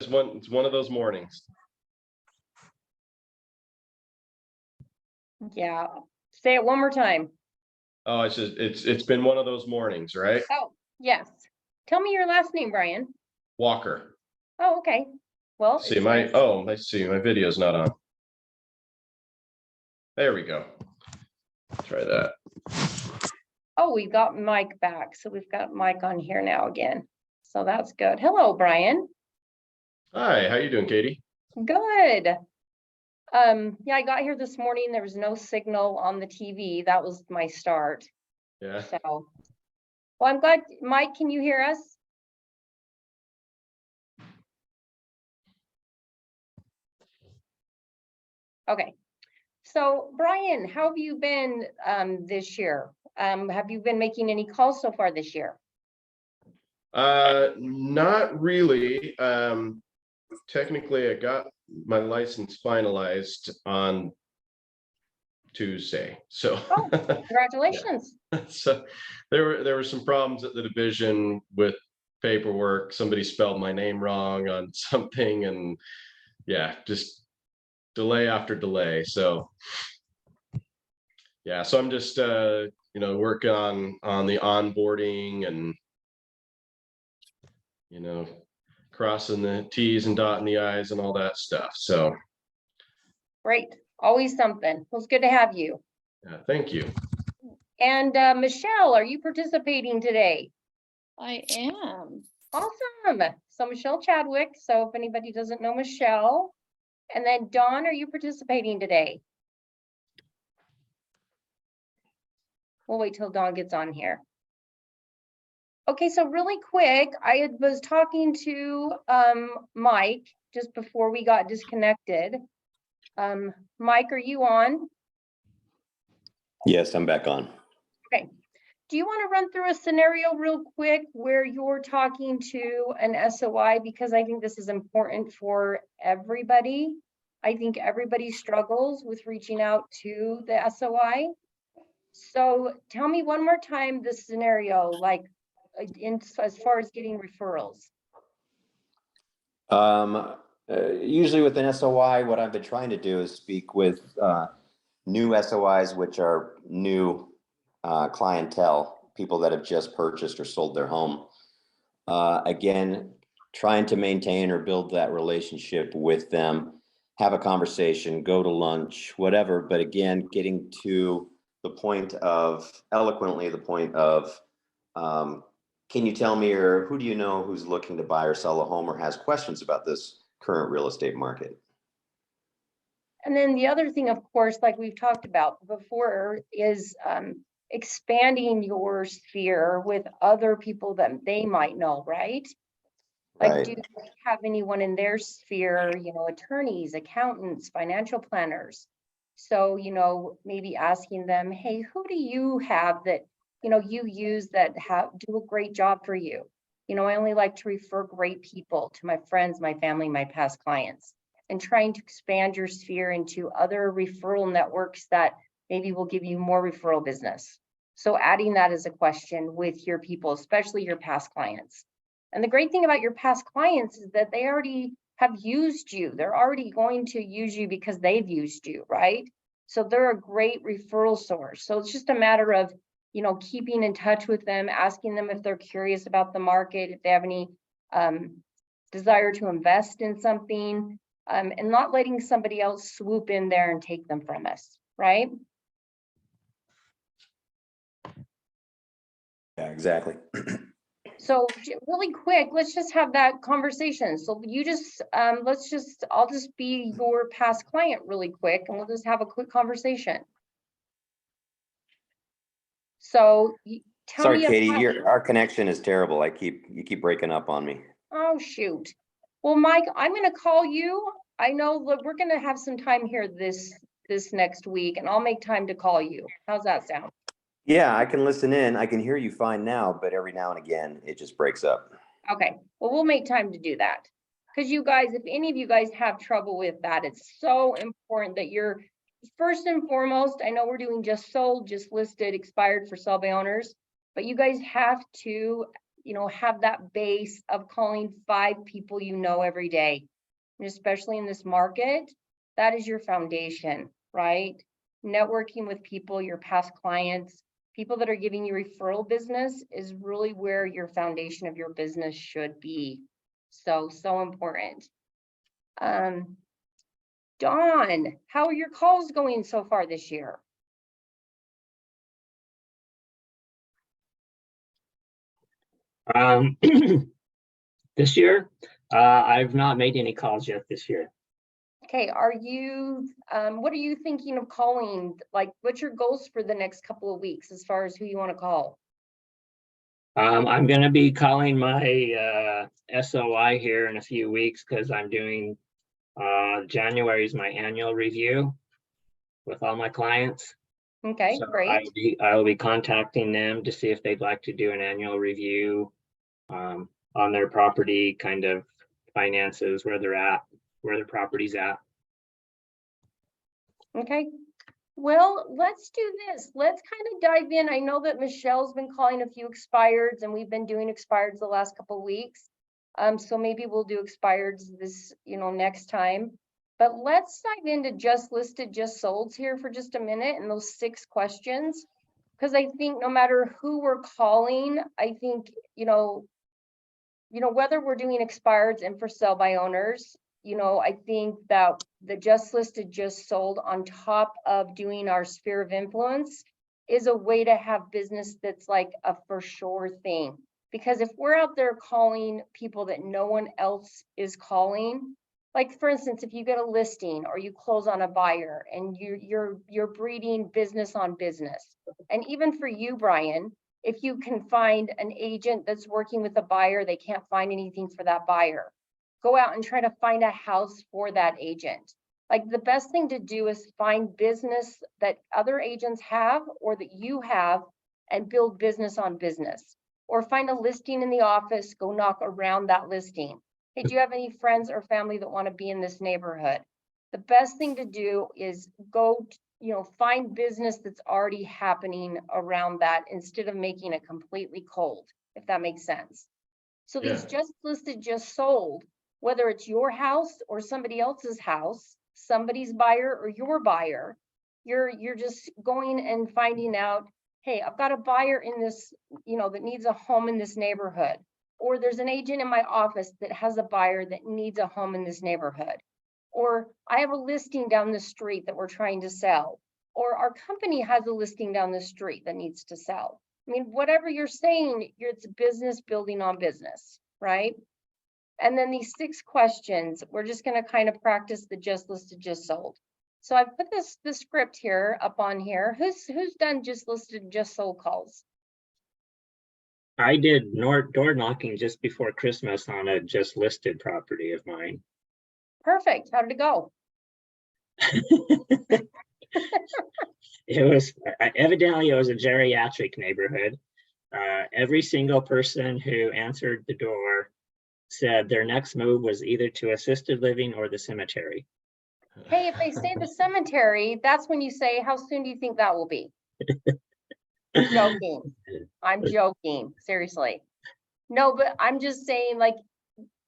It's one of those mornings. Yeah. Say it one more time. Oh, it's been one of those mornings, right? Oh, yes. Tell me your last name, Brian. Walker. Oh, okay. Well, See my I see my video's not on. There we go. Try that. Oh, we got Mike back. So we've got Mike on here now again. So that's good. Hello, Brian. Hi, how you doing, Katie? Good. Yeah, I got here this morning. There was no signal on the TV. That was my start. Yeah. So, well, I'm glad. Mike, can you hear us? Okay. So, Brian, how have you been this year? Have you been making any calls so far this year? Not really. Technically, I got my license finalized on Tuesday. So Oh, congratulations. so there were some problems at the division with paperwork. Somebody spelled my name wrong on something, and yeah, just delay after delay. So yeah, so I'm just working on the onboarding and crossing the T's and dotting the I's and all that stuff. So Great. Always something. Well, it's good to have you. yeah, thank you. And Michelle, are you participating today? I am. Awesome. So Michelle Chadwick. So if anybody doesn't know Michelle, and then Dawn, are you participating today? We'll wait till Dawn gets on here. Okay, so really quick, I was talking to Mike just before we got disconnected. Mike, are you on? Yes, I'm back on. Okay. Do you want to run through a scenario real quick where you're talking to an SOI? Because I think this is important for everybody. I think everybody struggles with reaching out to the SOI. So tell me one more time the scenario, like as far as getting referrals. Usually with an SOI, what I've been trying to do is speak with new SOIs, which are new clientele, people that have just purchased or sold their home. Again, trying to maintain or build that relationship with them, have a conversation, go to lunch, whatever. But again, getting to the point of, eloquently, the point of, can you tell me, or who do you know who's looking to buy or sell a home or has questions about this current real estate market? And then the other thing, of course, like we've talked about before, is expanding your sphere with other people that they might know, right? Like, Right. do you have anyone in their sphere, attorneys, accountants, financial planners? So, maybe asking them, hey, who do you have that, you use that do a great job for you? I only like to refer great people to my friends, my family, my past clients, and trying to expand your sphere into other referral networks that maybe will give you more referral business. So adding that as a question with your people, especially your past clients. And the great thing about your past clients is that they already have used you. They're already going to use you because they've used you, right? So they're a great referral source. So it's just a matter of, keeping in touch with them, asking them if they're curious about the market, if they have any desire to invest in something, and not letting somebody else swoop in there and take them from us, right? Yeah, exactly. So really quick, let's just have that conversation. So you just, I'll just be your past client really quick, and we'll just have a quick conversation. So tell me. Sorry, Katie, our connection is terrible. You keep breaking up on me. Oh, shoot. Well, Mike, I'm going to call you. I know, look, we're going to have some time here this next week, and I'll make time to call you. How's that sound? Yeah, I can listen in. I can hear you fine now, but every now and again, it just breaks up. Okay. Well, we'll make time to do that. Because you guys, if any of you guys have trouble with that, it's so important that you're first and foremost, I know we're doing just sold, just listed, expired for sell by owners, but you guys have to have that base of calling 5 people every day. And especially in this market, that is your foundation, right? Networking with people, your past clients, people that are giving you referral business is really where your foundation of your business should be. So important. Dawn, how are your calls going so far this year? This year, I've not made any calls yet this year. Okay, what are you thinking of calling? Like, what's your goals for the next couple of weeks as far as who you want to call? I'm going to be calling my SOI here in a few weeks because I'm doing January is my annual review with all my clients. Okay, So great. I'll be contacting them to see if they'd like to do an annual review on their property, kind of finances, where they're at, where their property's at. Okay, well, let's do this. Let's kind of dive in. I know that Michelle's been calling a few expireds and we've been doing expireds the last couple of weeks. So maybe we'll do expireds this, next time. But let's dive into just listed, just solds here for just a minute and those 6 questions. Because I think no matter who we're calling, I think, whether we're doing expireds and for sale by owners, I think that the just listed, just sold on top of doing our sphere of influence is a way to have business that's like a for sure thing. Because if we're out there calling people that no one else is calling, like for instance, if you get a listing or you close on a buyer and you're breeding business on business. And even for you, Brian, if you can find an agent that's working with a buyer, they can't find anything for that buyer. Go out and try to find a house for that agent. Like the best thing to do is find business that other agents have or that you have and build business on business. Or find a listing in the office, go knock around that listing. Hey, do you have any friends or family that want to be in this neighborhood? The best thing to do is go, find business that's already happening around that instead of making it completely cold, if that makes sense. So these just listed, just sold, whether it's your house or somebody else's house, somebody's buyer or your buyer, you're just going and finding out, hey, I've got a buyer in this, that needs a home in this neighborhood. Or there's an agent in my office that has a buyer that needs a home in this neighborhood. Or I have a listing down the street that we're trying to sell. Or our company has a listing down the street that needs to sell. I mean, whatever you're saying, it's business building on business, right? And then these 6 questions, we're just going to kind of practice the just listed, just sold. So I've put the script here up on here. Who's done just listed, just sold calls? I did door knocking just before Christmas on a just listed property of mine. Perfect. How did it go? It was evidently it was a geriatric neighborhood. Every single person who answered the door said their next move was either to assisted living or the cemetery. Hey, if they say the cemetery, that's when you say, how soon do you think that will be? Joking. I'm joking. Seriously. No, but I'm just saying, like,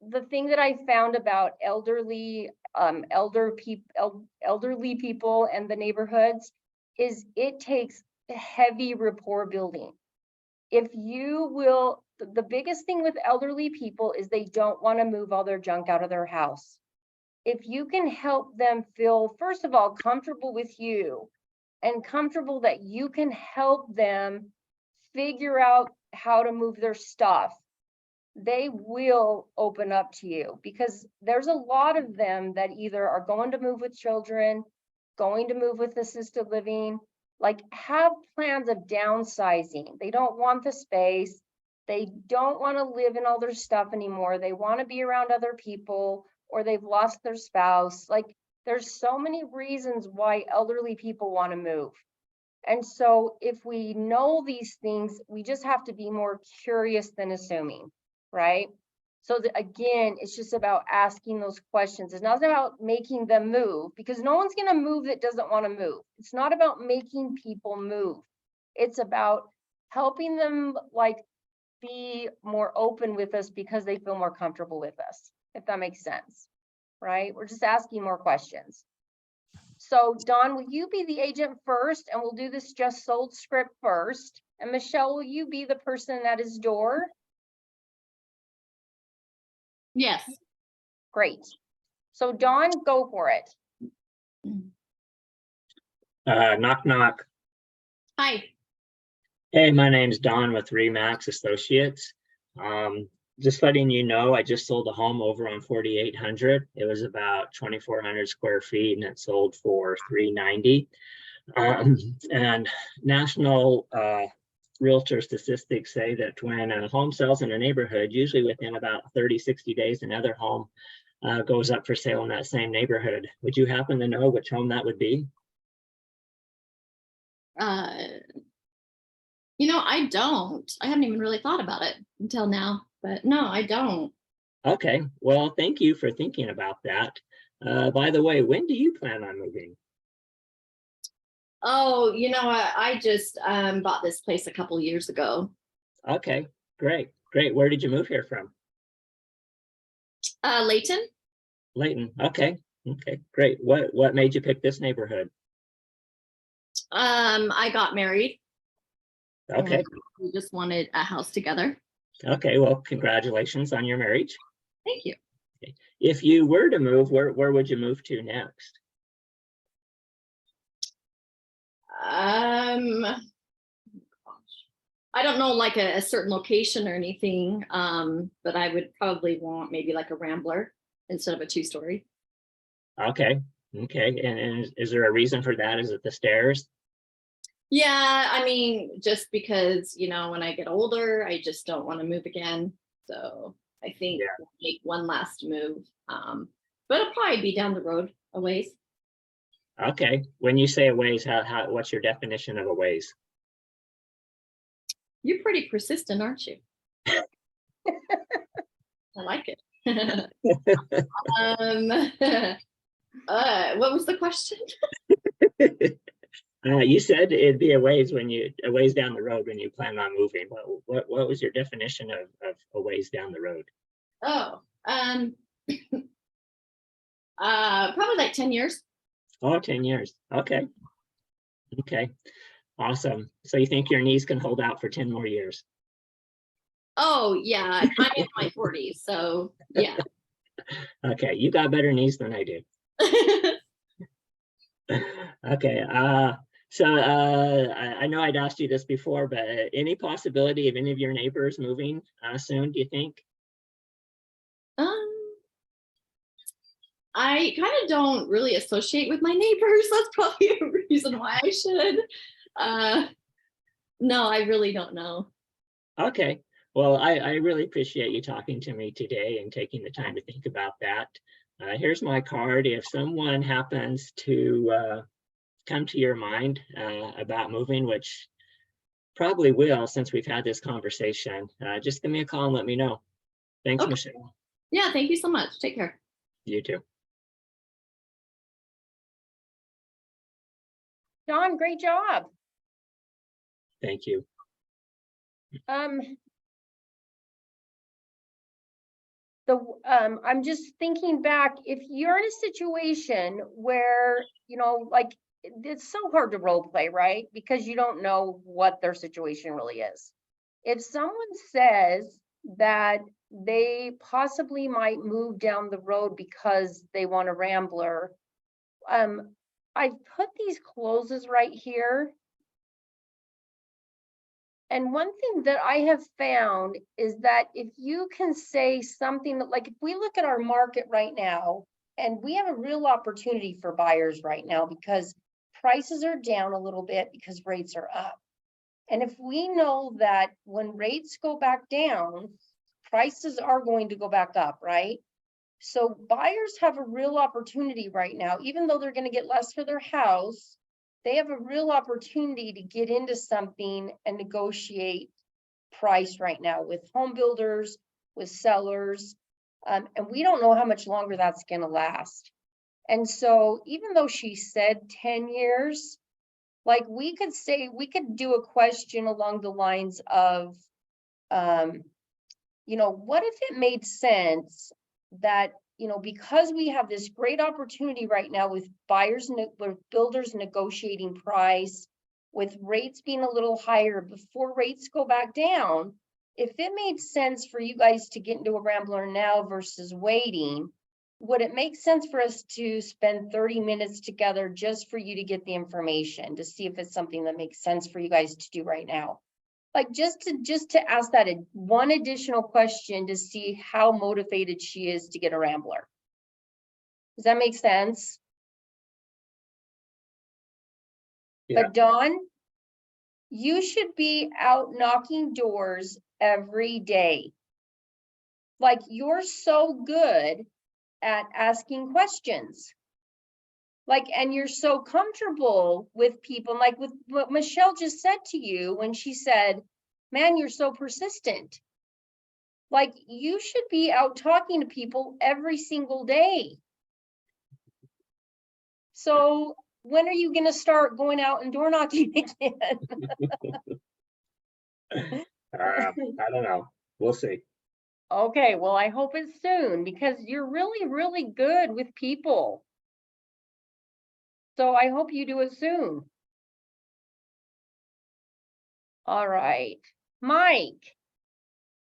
the thing that I found about elderly people and the neighborhoods is it takes heavy rapport building. If you will, the biggest thing with elderly people is they don't want to move all their junk out of their house. If you can help them feel, first of all, comfortable with you and comfortable that you can help them figure out how to move their stuff, they will open up to you, because there's a lot of them that either are going to move with children, going to move with assisted living, like have plans of downsizing. They don't want the space. They don't want to live in all their stuff anymore. They want to be around other people, or they've lost their spouse. Like there's so many reasons why elderly people want to move. And so if we know these things, we just have to be more curious than assuming, right? So again, it's just about asking those questions. It's not about making them move, because no one's going to move that doesn't want to move. It's not about making people move. It's about helping them like be more open with us because they feel more comfortable with us, if that makes sense, right? We're just asking more questions. So Don, will you be the agent first, and we'll do this just sold script first? And Michelle, will you be the person at his door? Yes. Great. So Don, go for it. Knock, knock. Hi. Hey, my name's Don with Remax Associates. Just letting you know, I just sold a home over on 4800. It was about 2,400 square feet, and it sold for $390. And national realtor statistics say that when a home sells in a neighborhood, usually within about 30, 60 days, another home goes up for sale in that same neighborhood. Would you happen to know which home that would be? You know, I don't. I haven't even really thought about it until now, but no, I don't. Okay, well, thank you for thinking about that. By the way, when do you plan on moving? Oh, you know, I just bought this place a couple years ago. Okay, great, great. Where did you move here from? Layton. Layton. Okay, okay, great. What made you pick this neighborhood? I got married. Okay, And we just wanted a house together. okay. Well, congratulations on your marriage. Thank you. If you were to move, where would you move to next? I don't know, like a certain location or anything, but I would probably want maybe like a Rambler instead of a 2-story. Okay, okay. And is there a reason for that? Is it the stairs? Yeah, I mean, just because, you know, when I get older, I just don't want to move again. So I think Yeah. we'll make one last move. But it'll probably be down the road a ways. Okay. When you say a ways, what's your definition of a ways? You're pretty persistent, aren't you? I like it. What was the question? You said it'd be a ways down the road when you plan on moving. What was your definition of a ways down the road? Oh, probably like 10 years. Oh, 10 years. Okay. Okay. Awesome. So you think your knees can hold out for 10 more years? Oh, yeah. I'm in my 40s, so yeah. Okay. You got better knees than I do. Okay. I know I'd asked you this before, but any possibility of any of your neighbors moving soon, do you think? I kind of don't really associate with my neighbors. That's probably a reason why I should. No, I really don't know. Okay. Well, I really appreciate you talking to me today and taking the time to think about that. Here's my card. If someone happens to come to your mind about moving, which probably will since we've had this conversation, just give me a call and let me know. Thanks, Okay. Michelle. Yeah, thank you so much. Take care. You too. Don, great job. Thank you. I'm just thinking back, if you're in a situation where, you know, like, it's so hard to role play, right? Because you don't know what their situation really is. If someone says that they possibly might move down the road because they want a Rambler, I put these closes right here. And one thing that I have found is that if you can say something that, like, if we look at our market right now, and we have a real opportunity for buyers right now because prices are down a little bit because rates are up. And if we know that when rates go back down, prices are going to go back up, right? So buyers have a real opportunity right now, even though they're going to get less for their house, they have a real opportunity to get into something and negotiate price right now with home builders, with sellers. And we don't know how much longer that's going to last. And so even though she said 10 years, like, we could do a question along the lines of, you know, what if it made sense that, you know, because we have this great opportunity right now with with builders negotiating price, with rates being a little higher before rates go back down, if it made sense for you guys to get into a Rambler now versus waiting, would it make sense for us to spend 30 minutes together just for you to get the information, to see if it's something that makes sense for you guys to do right now? Like just to ask that one additional question to see how motivated she is to get a Rambler. Does that make sense? Yeah. But Dawn, you should be out knocking doors every day. Like you're so good at asking questions. Like, and you're so comfortable with people, like with what Michelle just said to you when she said, man, you're so persistent. Like you should be out talking to people every single day. So when are you going to start going out and door knocking again? I don't know. We'll see. Okay, well, I hope it's soon because you're really, really good with people. So I hope you do it soon. All right, Mike,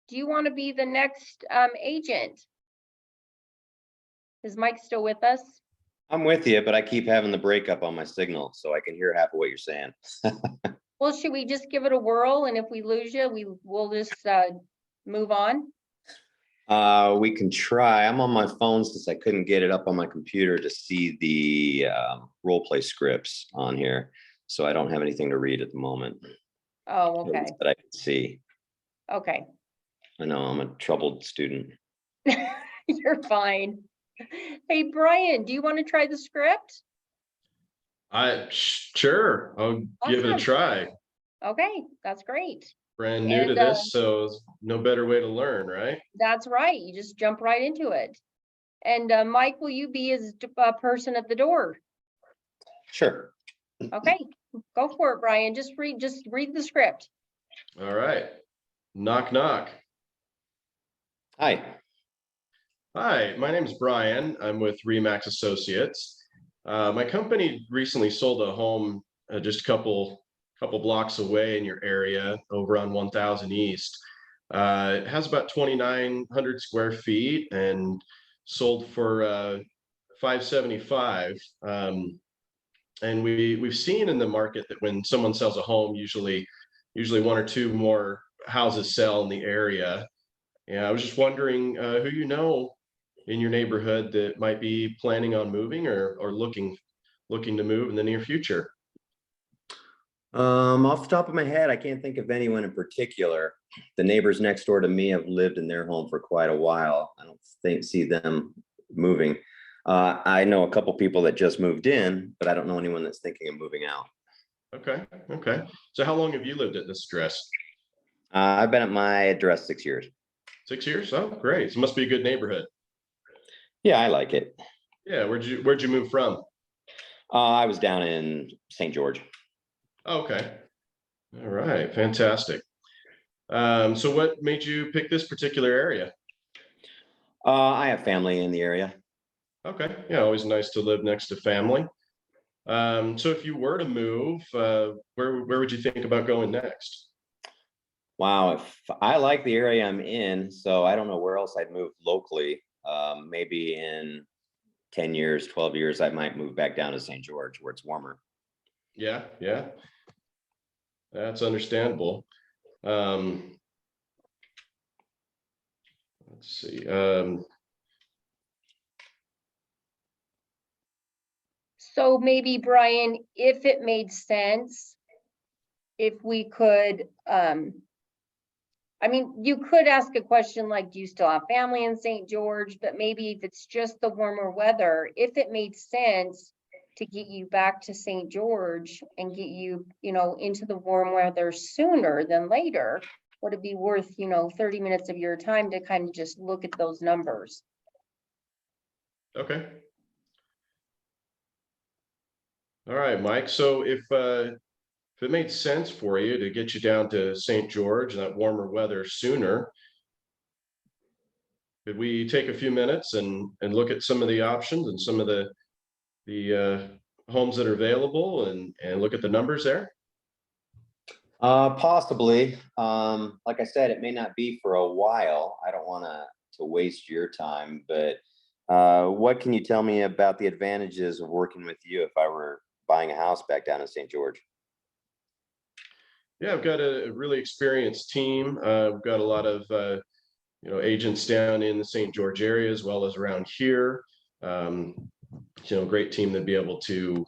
do you want to be the next agent? Is Mike still with us? I'm with you, but I keep having the breakup on my signal, so I can hear half of what you're saying. Well, should we just give it a whirl, and if we lose you, we'll just move on? We can try. I'm on my phone since I couldn't get it up on my computer to see the role play scripts on here, so I don't have anything to read at the moment. Oh, At okay, least that I can see. okay. I know I'm a troubled student. You're fine. Hey, Brian, do you want to try the script? Sure, I'll give it a Awesome. try. Okay, that's great. Brand new to And, this, so no better way to learn, right? That's right. You just jump right into it. And Mike, will you be his person at the door? Sure. Okay, go for it, Brian. Just read the script. All right. Knock, knock. Hi. Hi, my name is Brian. I'm with Remax Associates. My company recently sold a home just a couple blocks away in your area over on 1000 East. It has about 2,900 square feet and sold for $575. And we've seen in the market that when someone sells a home, usually one or two more houses sell in the area. And I was just wondering who you know in your neighborhood that might be planning on moving or looking to move in the near future. Off the top of my head, I can't think of anyone in particular. The neighbors next door to me have lived in their home for quite a while. I don't see them moving. I know a couple people that just moved in, but I don't know anyone that's thinking of moving out. Okay. So how long have you lived at this address? I've been at my address 6 years. 6 years? Oh, great. So it must be a good neighborhood. Yeah, I like it. Yeah, where'd you move from? I was down in St. George. Okay. All right, fantastic. So what made you pick this particular area? I have family in the area. Okay, yeah, always nice to live next to family. So if you were to move, where would you think about going next? Wow, if I like the area I'm in, so I don't know where else I'd move locally. Maybe in 10 years, 12 years, I might move back down to St. George where it's warmer. Yeah, that's understandable. Let's see. So maybe, Brian, if it made sense, if we could, I mean, you could ask a question like, do you still have family in St. George? But maybe if it's just the warmer weather, if it made sense to get you back to St. George and get you, into the warm weather sooner than later, would it be worth, 30 minutes of your time to kind of just look at those numbers? Okay. All right, Mike. So if if it made sense for you to get you down to St. George and that warmer weather sooner, could we take a few minutes and look at some of the options and some of the homes that are available and look at the numbers there? Possibly. Like I said, it may not be for a while. I don't want to waste your time, but what can you tell me about the advantages of working with you if I were buying a house back down in St. George? Yeah, I've got a really experienced team. We've got a lot of agents down in the St. George area as well as around here. Great team to be able to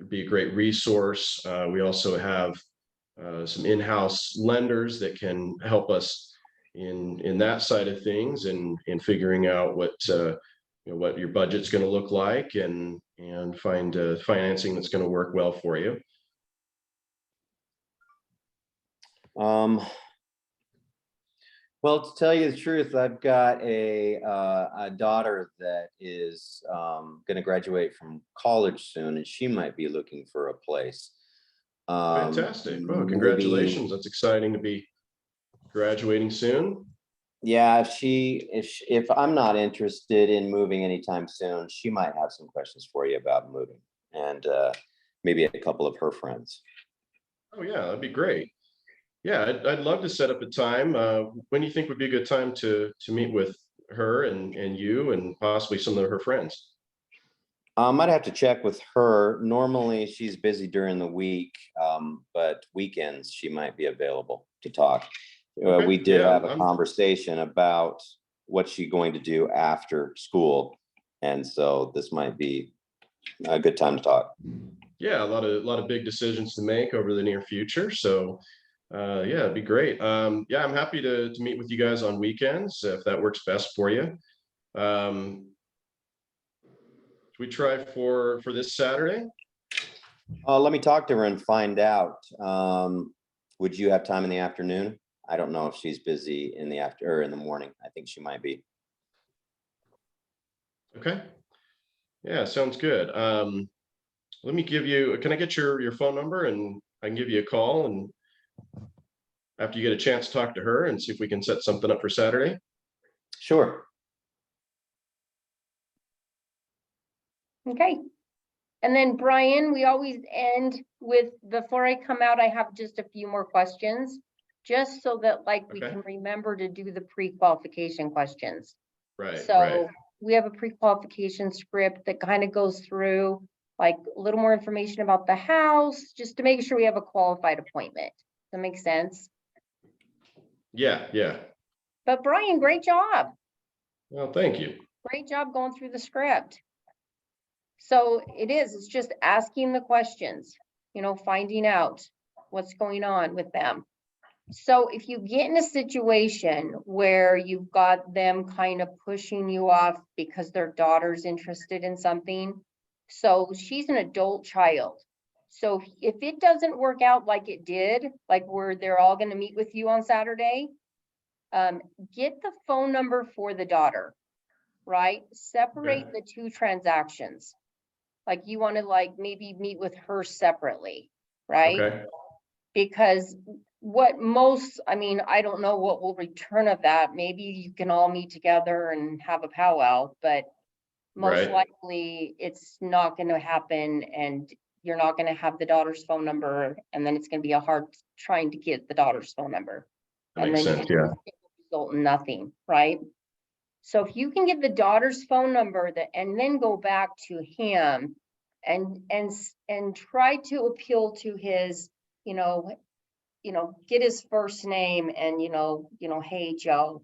be a great resource. We also have some in-house lenders that can help us in that side of things and in figuring out what your budget's going to look like and find financing that's going to work well for you. Well, to tell you the truth, I've got a daughter that is going to graduate from college soon, and she might be looking for a place. Fantastic. Well, maybe- congratulations. That's exciting to be graduating soon. Yeah, if I'm not interested in moving anytime soon, she might have some questions for you about moving, and maybe a couple of her friends. Oh yeah, that'd be great. Yeah, I'd love to set up a time. When do you think would be a good time to meet with her and you and possibly some of her friends? I might have to check with her. Normally she's busy during the week, but weekends she might be available to talk. Okay, We did yeah, have a conversation about what she's going to do after school, and so this might be a good time to talk. Yeah, a lot of big decisions to make over the near future. So yeah, it'd be great. Yeah, I'm happy to meet with you guys on weekends if that works best for you. Should we try for this Saturday? Let me talk to her and find out. Would you have time in the afternoon? I don't know if she's busy in the or in the morning. I think she might be. Okay. Yeah, sounds good. Let me give you, can I get your phone number and I can give you a call and after you get a chance to talk to her and see if we can set something up for Saturday? Sure. Okay. And then Brian, we always end with, before I come out, I have just a few more questions, just so that we Okay. can remember to do the pre-qualification questions. Right, So right. we have a pre-qualification script that kind of goes through a little more information about the house, just to make sure we have a qualified appointment. Does that make sense? Yeah, yeah. But Brian, great job. Well, thank you. Great job going through the script. So it's just asking the questions, finding out what's going on with them. So if you get in a situation where you've got them kind of pushing you off because their daughter's interested in something, so she's an adult child. So if it doesn't work out like it did, where they're all going to meet with you on Saturday, get the phone number for the daughter, right? Separate the two transactions. You want to maybe meet with her separately, right? Okay. Because I don't know what will return of that. Maybe you can all meet together and have a powwow, but most likely it's not going to happen and you're not going to have the daughter's phone number. And then it's going to be a hard trying to get the daughter's phone number. That And makes then sense, yeah. it will result in nothing, right? So if you can get the daughter's phone number and then go back to him and try to appeal to his, get his first name and, hey, Joe,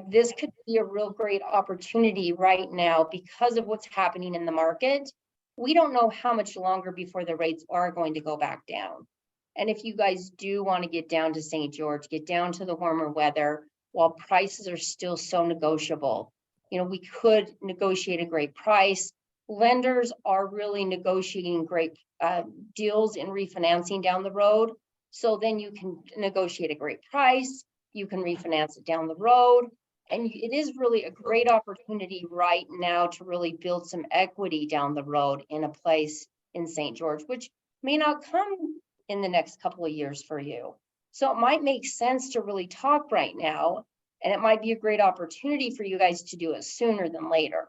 this could be a real great opportunity right now because of what's happening in the market. We don't know how much longer before the rates are going to go back down. And if you guys do want to get down to St. George, get down to the warmer weather while prices are still so negotiable, we could negotiate a great price. Lenders are really negotiating great deals in refinancing down the road. So then you can negotiate a great price, you can refinance it down the road. And it is really a great opportunity right now to really build some equity down the road in a place in St. George, which may not come in the next couple of years for you. So it might make sense to really talk right now, and it might be a great opportunity for you guys to do it sooner than later.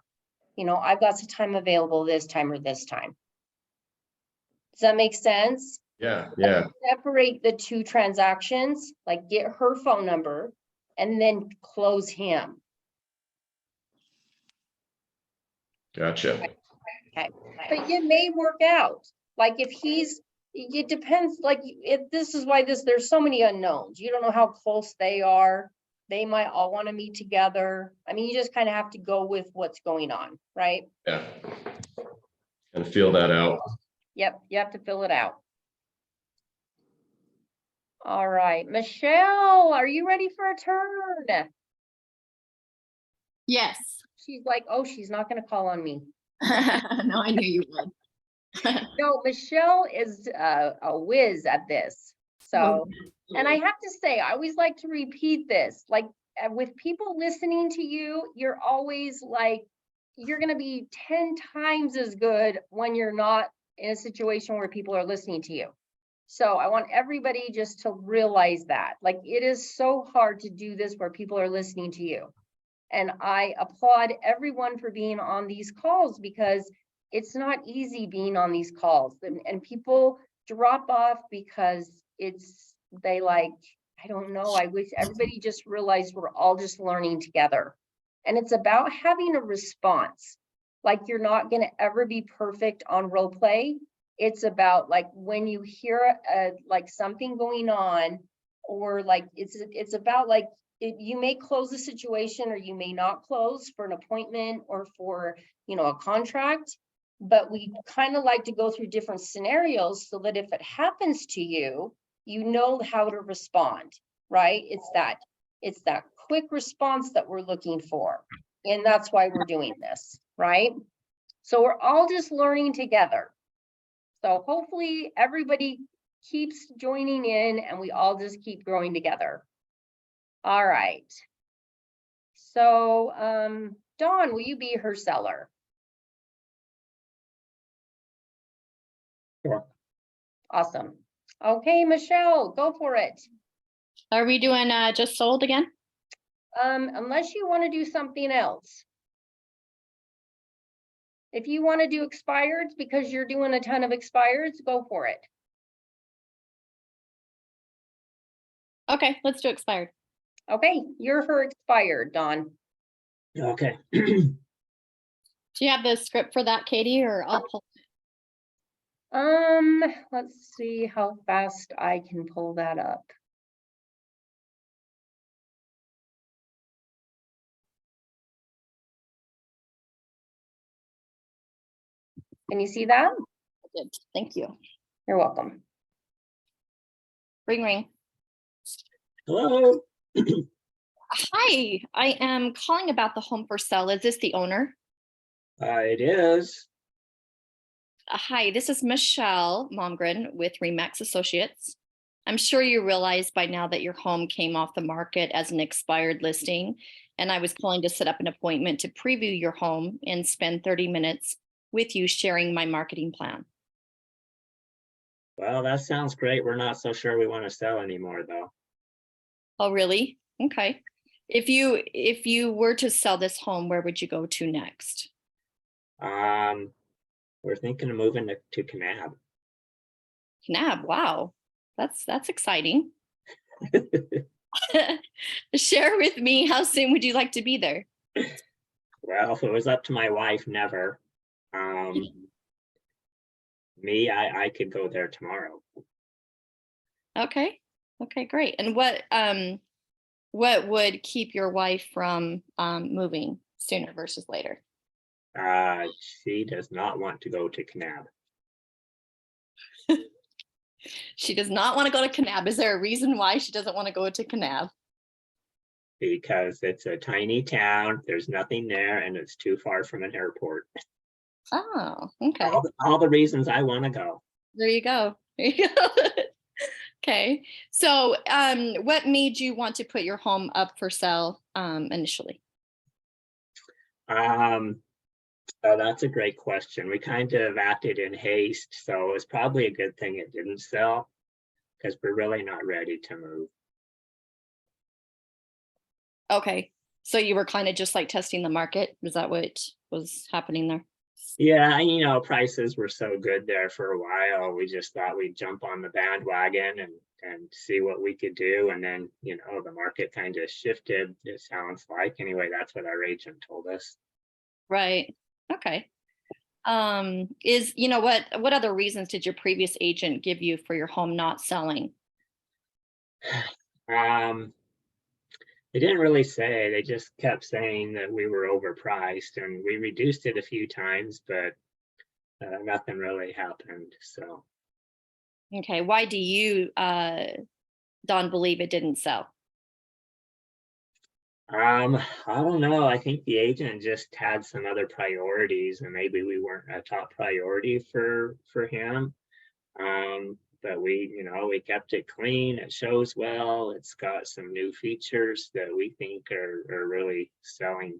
You know, I've got some time available this time or this time. Does that make sense? Yeah, yeah. Separate the two transactions, like get her phone number and then close him. Gotcha. Okay, but it may work out. Like if he's, it depends, like if this is why there's so many unknowns. You don't know how close they are. They might all want to meet together. I mean, you just kind of have to go with what's going on, right? Yeah. And feel that out. Yep, you have to fill it out. All right, Michelle, are you ready for a turn? Yes. She's like, oh, she's not gonna call on me. No, I knew you would. No, Michelle is a whiz at this. So, and I have to say, I always like to repeat this, like with people listening to you, you're always like, you're gonna be 10 times as good when you're not in a situation where people are listening to you. So I want everybody just to realize that, like, it is so hard to do this where people are listening to you. And I applaud everyone for being on these calls because it's not easy being on these calls, and people drop off because they like, I don't know, I wish everybody just realized we're all just learning together. And it's about having a response. Like, you're not going to ever be perfect on role play. It's about like when you hear like something going on, or like it's about like you may close the situation or you may not close for an appointment or for, you know, a contract. But we kind of like to go through different scenarios so that if it happens to you, you know how to respond, right? It's that quick response that we're looking for. And that's why we're doing this, right? So we're all just learning together. So hopefully everybody keeps joining in and we all just keep growing together. All right. So, Dawn, will you be her seller? Sure. Awesome. Okay, Michelle, go for it. Are we doing just sold again? Unless you want to do something else. If you want to do expireds because you're doing a ton of expireds, go for it. Okay, let's do expired. Okay, you're her expired, Dawn. Okay. Do you have the script for that, Katie, or I'll pull? Let's see how fast I can pull that up. Can you see that? Good, thank you. You're welcome. Ring, ring. Hello. Hi, I am calling about the home for sale. Is this the owner? It is. Hi, this is Michelle Momgren with Remax Associates. I'm sure you realize by now that your home came off the market as an expired listing, and I was calling to set up an appointment to preview your home and spend 30 minutes with you sharing my marketing plan. Well, that sounds great. We're not so sure we want to sell anymore, though. Oh, really? Okay. If you were to sell this home, where would you go to next? We're thinking of moving to Kanab. Kanab, wow. That's exciting. Share with me, how soon would you like to be there? Well, if it was up to my wife, never. Me, I could go there tomorrow. Okay. Okay, great. And what would keep your wife from moving sooner versus later? She does not want to go to Kanab. She does not want to go to Kanab. Is there a reason why she doesn't want to go to Kanab? Because it's a tiny town, there's nothing there, and it's too far from an airport. Oh, okay. All the reasons I want to go. There you go. There you go. Okay. So what made you want to put your home up for sale initially? That's a great question. We kind of acted in haste, so it's probably a good thing it didn't sell. because we're really not ready to move. Okay. So you were kind of just like testing the market. Is that what was happening there? Yeah, you know, prices were so good there for a while. We just thought we'd jump on the bandwagon and see what we could do. And then, you know, the market kind of shifted, it sounds like. Anyway, that's what our agent told us. Right. Okay. What other reasons did your previous agent give you for your home not selling? They didn't really say, they just kept saying that we were overpriced, and we reduced it a few times, but nothing really happened. So Okay. Why do you, Don, believe it didn't sell? I don't know. I think the agent just had some other priorities, and maybe we weren't a top priority for him. But we kept it clean. It shows well. It's got some new features that we think are really selling,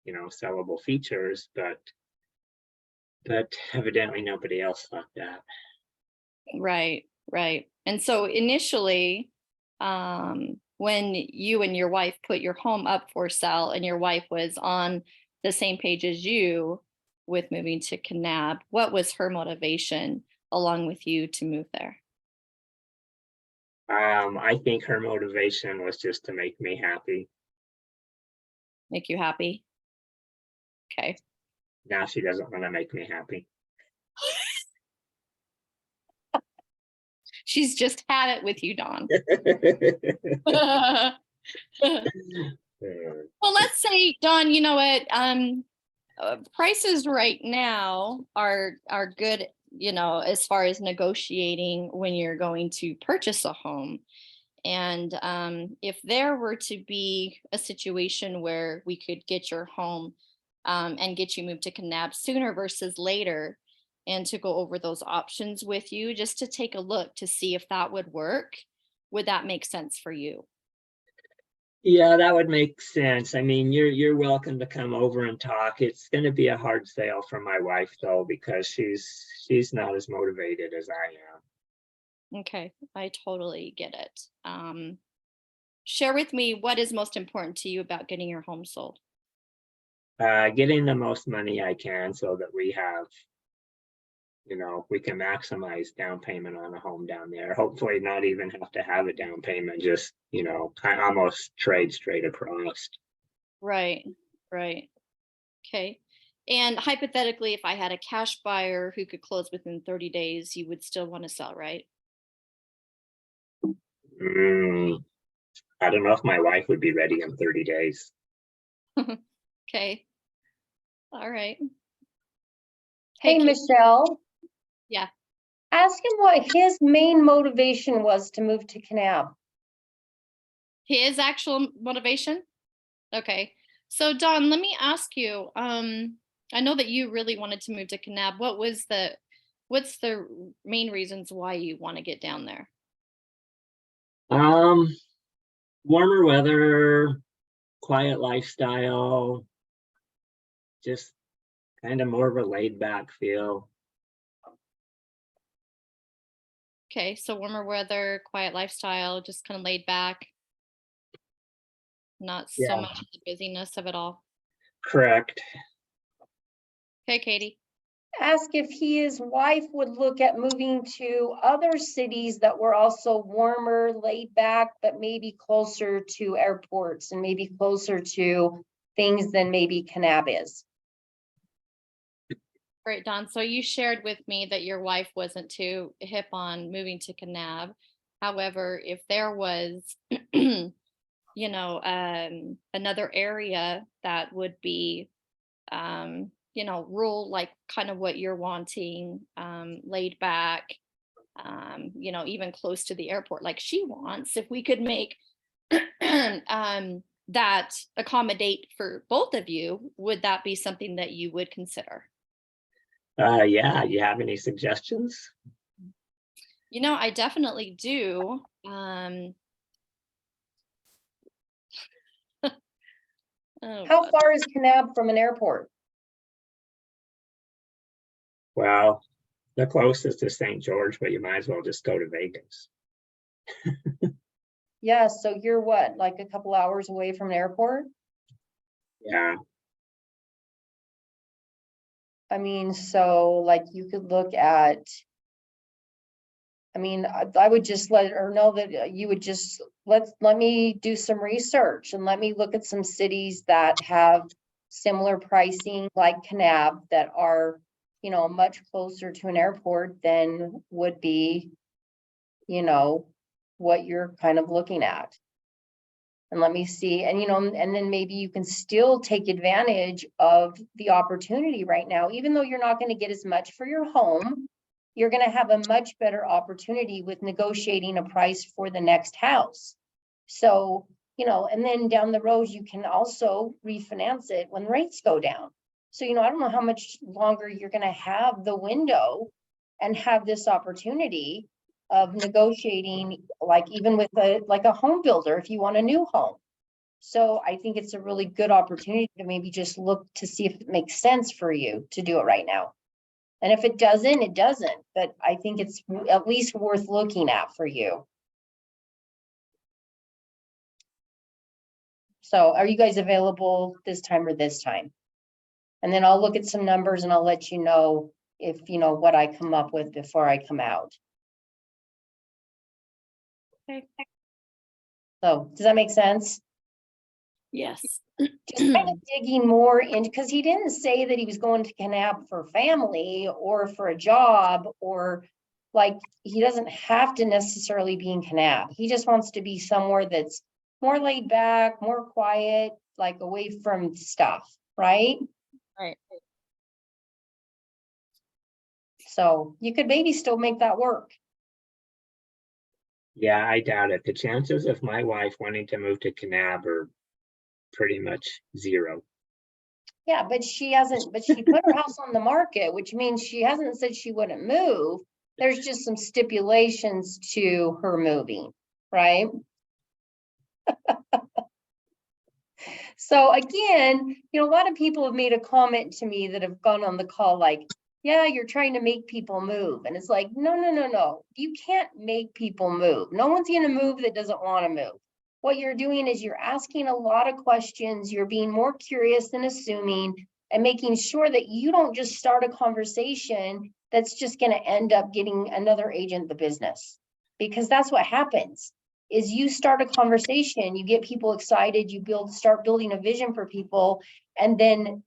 sellable features, but evidently nobody else thought that. Right. And so initially, when you and your wife put your home up for sale and your wife was on the same page as you with moving to Kanab, what was her motivation along with you to move there? I think her motivation was just to make me happy. Make you happy? Okay. Now she doesn't want to make me happy. She's just had it with you, Don. Well, let's say, Don, you know what? Prices right now are good, as far as negotiating when you're going to purchase a home. And if there were to be a situation where we could get your home and get you moved to Kanab sooner versus later, and to go over those options with you, just to take a look to see if that would work, would that make sense for you? Yeah, that would make sense. I mean, you're welcome to come over and talk. It's going to be a hard sale for my wife though, because she's not as motivated as I am. Okay, I totally get it. Share with me what is most important to you about getting your home sold. Getting the most money I can so that we have, we can maximize down payment on a home down there. Hopefully not even have to have a down payment, just, almost trade straight across. Right. Okay. And hypothetically, if I had a cash buyer who could close within 30 days, you would still want to sell, right? I don't know if my wife would be ready in 30 days. Okay. All right. Hey, Michelle. Yeah. Ask him what his main motivation was to move to Kanab. His actual motivation? Okay. So Don, let me ask you, I know that you really wanted to move to Kanab. What's the main reasons why you want to get down there? Warmer weather, quiet lifestyle, just kind of more of a laid back feel. Okay, so warmer weather, quiet lifestyle, just kind of laid back. Not so much of the busyness of it all. Correct. Okay, Katie. Ask if his wife would look at moving to other cities that were also warmer, laid back, but maybe closer to airports and maybe closer to things than maybe Kanab is. Great, Don. So you shared with me that your wife wasn't too hip on moving to Kanab. However, if there was, another area that would be, rural, like kind of what you're wanting, laid back, even close to the airport, like she wants, if we could make that accommodate for both of you, would that be something that you would consider? Yeah, you have any suggestions? I definitely do. How far is Kanab from an airport? Well, the closest is St. George, but you might as well just go to Vegas. Yeah, so you're what, like a couple hours away from an airport? Yeah, I mean, so like you could look at. I mean, I would just let her know that you would just, let me do some research and let me look at some cities that have similar pricing like Kanab that are, you know, much closer to an airport than would be, you know, what you're kind of looking at. And let me see, and you know, and then maybe you can still take advantage of the opportunity right now, even though you're not going to get as much for your home. You're going to have a much better opportunity with negotiating a price for the next house. So, you know, and then down the road, you can also refinance it when rates go down. So, you know, I don't know how much longer you're going to have the window and have this opportunity of negotiating, like even with a home builder, if you want a new home. So I think it's a really good opportunity to maybe just look to see if it makes sense for you to do it right now. And if it doesn't, it doesn't, but I think it's at least worth looking at for you. So are you guys available this time or this time? And then I'll look at some numbers and I'll let you know if, you know, what I come up with before I come out. Okay. So does that make sense? Yes. Just kind of digging more into, because he didn't say that he was going to Kanab for family or for a job, or like, he doesn't have to necessarily be in Kanab. He just wants to be somewhere that's more laid back, more quiet, like away from stuff, right? Right. So you could maybe still make that work. yeah, I doubt it. The chances of my wife wanting to move to Kanab are pretty much zero. Yeah, but she put her house on the market, which means she hasn't said she wouldn't move. There's just some stipulations to her moving, right? So again, you know, a lot of people have made a comment to me that have gone on the call like, yeah, you're trying to make people move. And it's like, no. You can't make people move. No one's going to move that doesn't want to move. What you're doing is you're asking a lot of questions. You're being more curious than assuming, and making sure that you don't just start a conversation that's just going to end up getting another agent the business. Because that's what happens. Is you start a conversation, you get people excited, you start building a vision for people, and then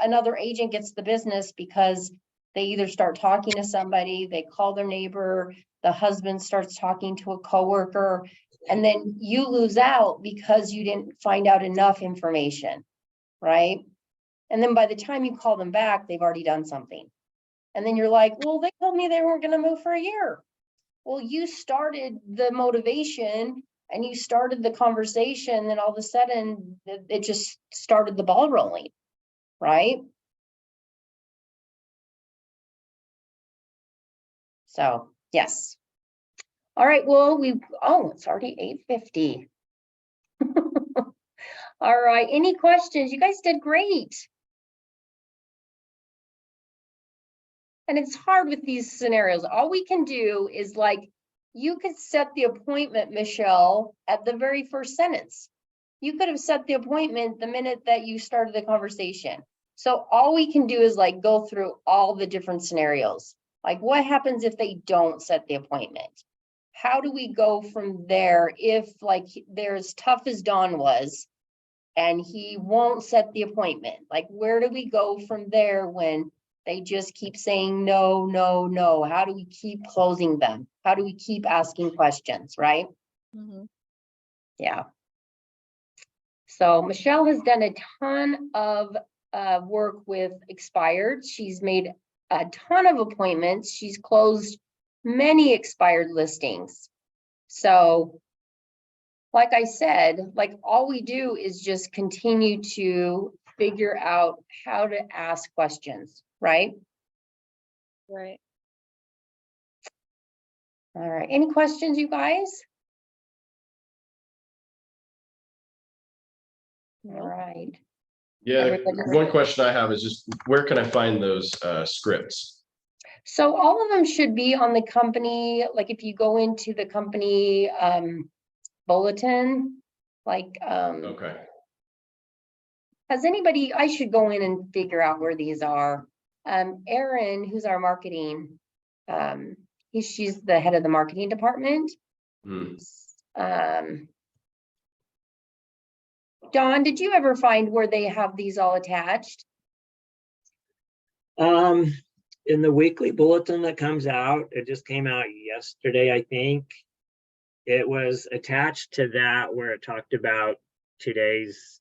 another agent gets the business because they either start talking to somebody, they call their neighbor, the husband starts talking to a coworker, and then you lose out because you didn't find out enough information, right? And then by the time you call them back, they've already done something. And then you're like, well, they told me they weren't going to move for a year. Well, you started the motivation and you started the conversation, and all of a sudden it just started the ball rolling, right? So, yes. All right, well, it's already 8:50. All right, any questions? You guys did great. And it's hard with these scenarios. All we can do is like, you could set the appointment, Michelle, at the very first sentence. You could have set the appointment the minute that you started the conversation. So all we can do is like go through all the different scenarios. Like, what happens if they don't set the appointment? How do we go from there if like they're as tough as Don was and he won't set the appointment? Like, where do we go from there when they just keep saying no, no, no? How do we keep closing them? How do we keep asking questions, right? Mhm. Yeah. So Michelle has done a ton of work with expired. She's made a ton of appointments. She's closed many expired listings. So like I said, like all we do is just continue to figure out how to ask questions, right? Right. All right, any questions, you guys? All right. Yeah, Everybody's- one question I have is just where can I find those scripts? So all of them should be on the company, like if you go into the company bulletin, like Okay. has anybody, I should go in and figure out where these are. Erin, who's our marketing, she's the head of the marketing department. Hmm. Dawn, did you ever find where they have these all attached? In the weekly bulletin that comes out, it just came out yesterday, I think. It was attached to that where it talked about today's,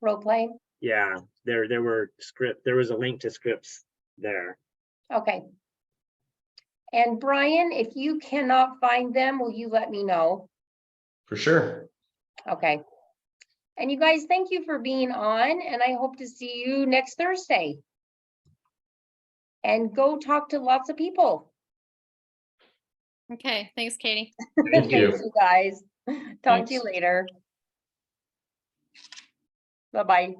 Role play? yeah, there was a link to scripts there. Okay. And Brian, if you cannot find them, will you let me know? For sure. Okay. And you guys, thank you for being on, and I hope to see you next Thursday. And go talk to lots of people. Okay, thanks, Katie. Thank you. Thanks, you guys. Talk to you Thanks. later. Bye-bye.